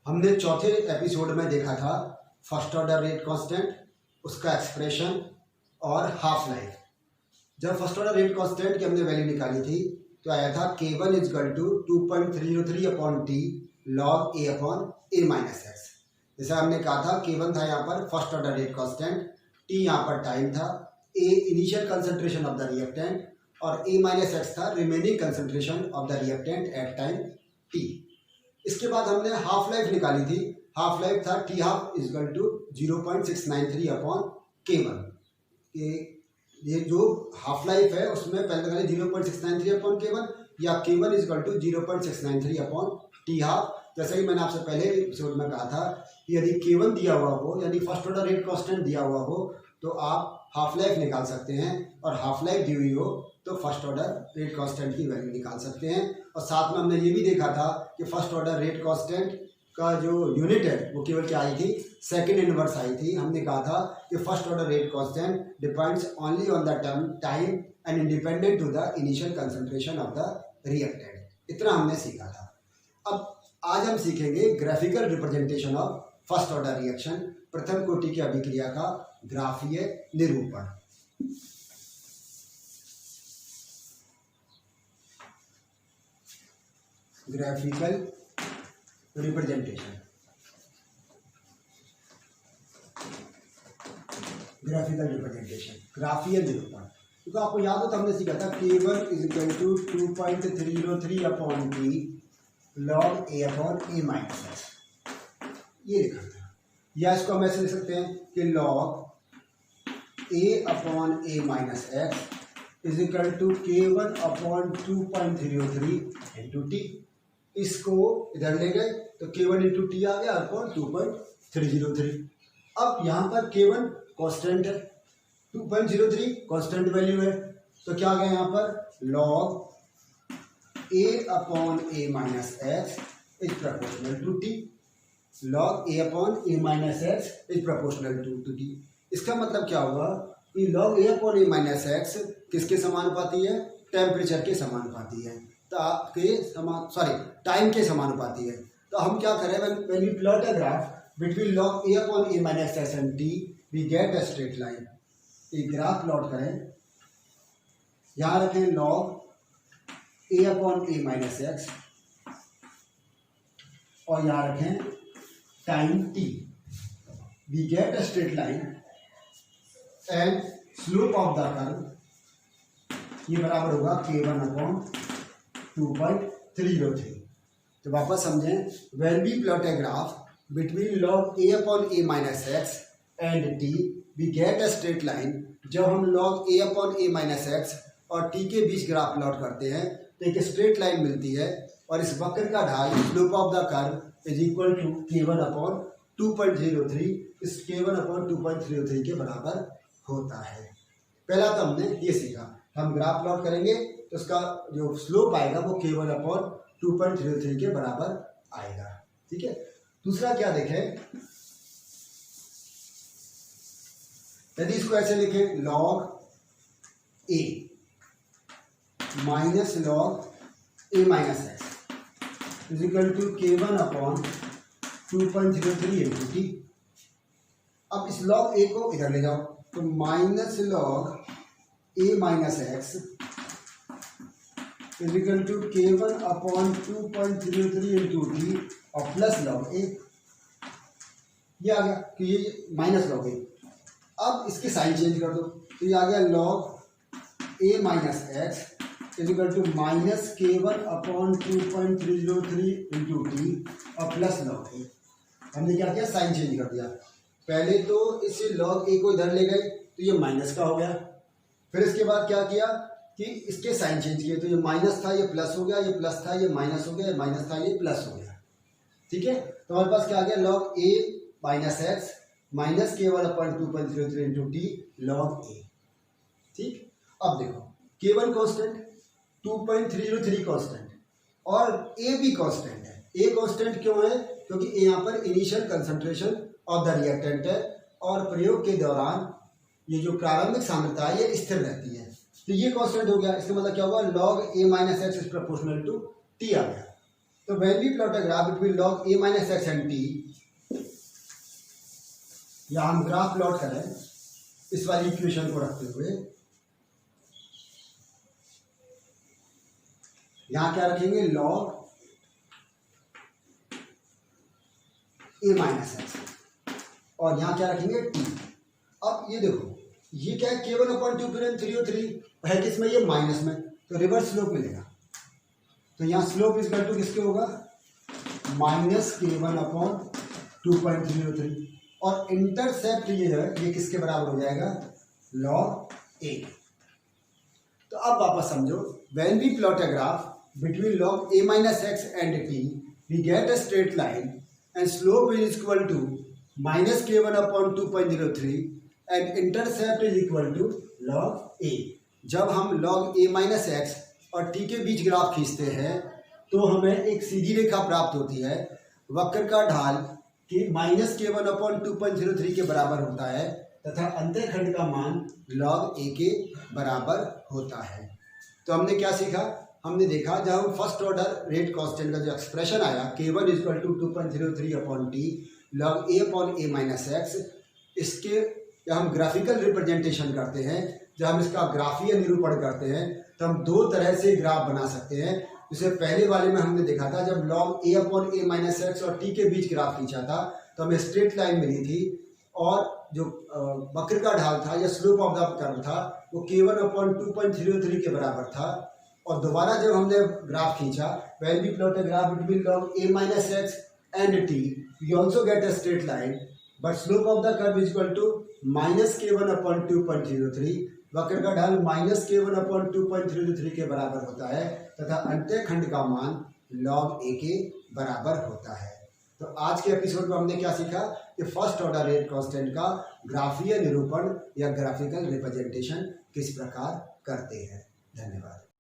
हमने चौथे एपिसोड में देखा था फर्स्ट ऑर्डर रेट कांस्टेंट, उसका एक्सप्रेशन और हाफ लाइफ। जब फर्स्ट ऑर्डर रेट कांस्टेंट की हमने वैल्यू निकाली थी तो आया था K1 is equal to 2.303 upon T log A upon A minus x. जैसा हमने कहा था K1 था यहाँ पर first order rate constant, T यहाँ पर टाइम था, a initial concentration of the reactant और ए माइनस एक्स था remaining concentration of the reactant at time T. इसके बाद हमने हाफ लाइफ निकाली थी। हाफ लाइफ था T half is equal to 0.693 upon K1। ये जो हाफ लाइफ है उसमें पहले 0.693 अपॉन K1 या K1 is equal to 0.693 upon T half. जैसे कि मैंने आपसे पहले एपिसोड में कहा था कि यदि K1 दिया हुआ हो यानी फर्स्ट ऑर्डर रेट कांस्टेंट दिया हुआ हो तो आप हाफ लाइफ निकाल सकते हैं, और हाफ लाइफ दी हुई हो तो फर्स्ट ऑर्डर रेट कांस्टेंट की वैल्यू निकाल सकते हैं। और साथ में हमने ये भी देखा था कि फर्स्ट ऑर्डर रेट कांस्टेंट का जो यूनिट है वो केवल क्या आई थी, सेकंड इनवर्स आई थी। हमने कहा था कि first order rate constant depends only on the time and independent to the initial concentration of the reactant. इतना हमने सीखा था। अब आज हम सीखेंगे graphical representation of first order reaction, प्रथम कोटि की अभिक्रिया का ग्राफीय निरूपण। ग्राफिकल रिप्रेजेंटेशन, ग्राफिकल रिप्रेजेंटेशन, ग्राफीय निरूपण। क्योंकि आपको याद हो तो हमने सीखा था K1 is equal to 2.303 upon T log A upon A minus X, ये लिखा था। या इसको हम ऐसे लिख सकते हैं कि log A upon A minus x is equal to K1 upon 2.303 into T. इसको इधर ले गए तो K1 इंटू टी आ गया अपॉन 2.303। अब यहाँ पर K1 कांस्टेंट है, 2.03 कांस्टेंट वैल्यू है, तो क्या आ गया यहाँ पर log A upon A minus x is proportional to T. Log A upon A minus x is proportional to T. इसका मतलब क्या हुआ कि लॉग ए अपॉन ए माइनस एक्स किसके समानुपाती है, टेम्परेचर के समानुपाती है, तो आपके टाइम के समानुपाती है। तो हम क्या करें, when we plot a graph between log A upon A minus x and T we get a straight line. एक ग्राफ प्लॉट करें, यहाँ रखें लॉग ए अपॉन ए माइनस एक्स और यहाँ रखें time T. We get a straight line and slope of the curve ये बराबर होगा K1 अपॉन 2.303। तो वापस समझें, when we plot a graph between log A upon A minus x and T we get a straight line. जब हम log ए upon ए minus x और T के बीच ग्राफ प्लॉट करते हैं तो एक स्ट्रेट लाइन मिलती है, और इस वक्र का ढाल slope of the curve is equal to K1 upon 2.03। इस K1 अपॉन 2.303 के बराबर होता है। पहला तो हमने ये सीखा, हम ग्राफ प्लॉट करेंगे तो उसका जो स्लोप आएगा वो K1 अपॉन 2.03 के बराबर आएगा। ठीक है। दूसरा क्या देखें, यदि इसको ऐसे लिखें log A minus log A minus x is equal to K1 upon 2.03 into T. अब इस लॉग ए को इधर ले जाओ तो minus log A minus x is equal to K1 upon 2.03 into T और प्लस लॉग ए। ये आ गया कि ये माइनस लॉग ए। अब इसके साइन चेंज कर दो तो ये आ गया log A minus x is equal to minus K1 upon 2.303 into T और प्लस लॉग ए। हमने क्या किया, साइन चेंज कर दिया। पहले तो इस लॉग ए को इधर ले गए तो ये माइनस का हो गया, फिर इसके बाद क्या किया कि इसके साइन चेंज किए तो ये माइनस था ये प्लस हो गया, ये प्लस था ये माइनस हो गया, ये माइनस था ये प्लस हो गया। ठीक है। तो हमारे पास क्या आ गया log A minus x minus K1 upon 2.03 into T log a. ठीक। अब देखो K1 कांस्टेंट, 2.303 कांस्टेंट और ए भी कांस्टेंट है। ए कांस्टेंट क्यों है, क्योंकि यहाँ पर initial concentration of the reactant है और प्रयोग के दौरान ये जो प्रारंभिक सांद्रता है ये स्थिर रहती है, तो ये कांस्टेंट हो गया। इसका मतलब क्या हुआ, log A minus x is proportional to T आ गया। तो when we plot a graph between log a minus x and t, या हम ग्राफ प्लॉट करें इस वाली इक्वेशन को रखते हुए, यहां क्या रखेंगे log a माइनस एक्स और यहां क्या रखेंगे t। अब ये देखो ये क्या है k1/2 है किसमें, ये माइनस में, तो रिवर्स स्लोप मिलेगा। तो यहाँ स्लोप इज इक्वल टू किसके होगा, -k1/2.03 और इंटरसेप्ट ये है ये किसके बराबर हो जाएगा, log a। तो अब वापस समझो, when we plot a graph between log a minus x and t, we get a straight line and slope is equal to -k1/2.03 and intercept is equal to log a। जब हम log a minus x और t के बीच graph खींचते हैं तो हमें एक सीधी रेखा प्राप्त होती है, वक्र का ढाल कि -k1/2.03 के बराबर होता है तथा अंतःखंड का मान log a के बराबर होता है। तो हमने क्या सीखा, हमने देखा जब हम फर्स्ट ऑर्डर रेट कांस्टेंट का जो एक्सप्रेशन आया k1 = 2.03/t log a/a minus x, इसके जब हम ग्राफिकल रिप्रेजेंटेशन करते हैं, जब हम इसका ग्राफीय निरूपण करते हैं तो हम दो तरह से ग्राफ बना सकते हैं। जैसे पहले वाले में हमने देखा था जब log a/a माइनस एक्स और t के बीच ग्राफ खींचा था तो हमें स्ट्रेट लाइन मिली थी और जो वक्र का ढाल था या स्लोप ऑफ द कर्व था वो k1/2.03 के बराबर था। और दोबारा जब हमने ग्राफ खींचा, when we plot a graph between log a minus x and t, we also get a straight line but slope of the curve is equal to -k1/2.03, वक्र का ढाल -k1/2.03 के बराबर होता है तथा अंतःखंड का मान log a के बराबर होता है। तो आज के एपिसोड में हमने क्या सीखा कि फर्स्ट ऑर्डर रेट कांस्टेंट का ग्राफीय निरूपण या ग्राफिकल रिप्रेजेंटेशन किस प्रकार करते हैं। धन्यवाद।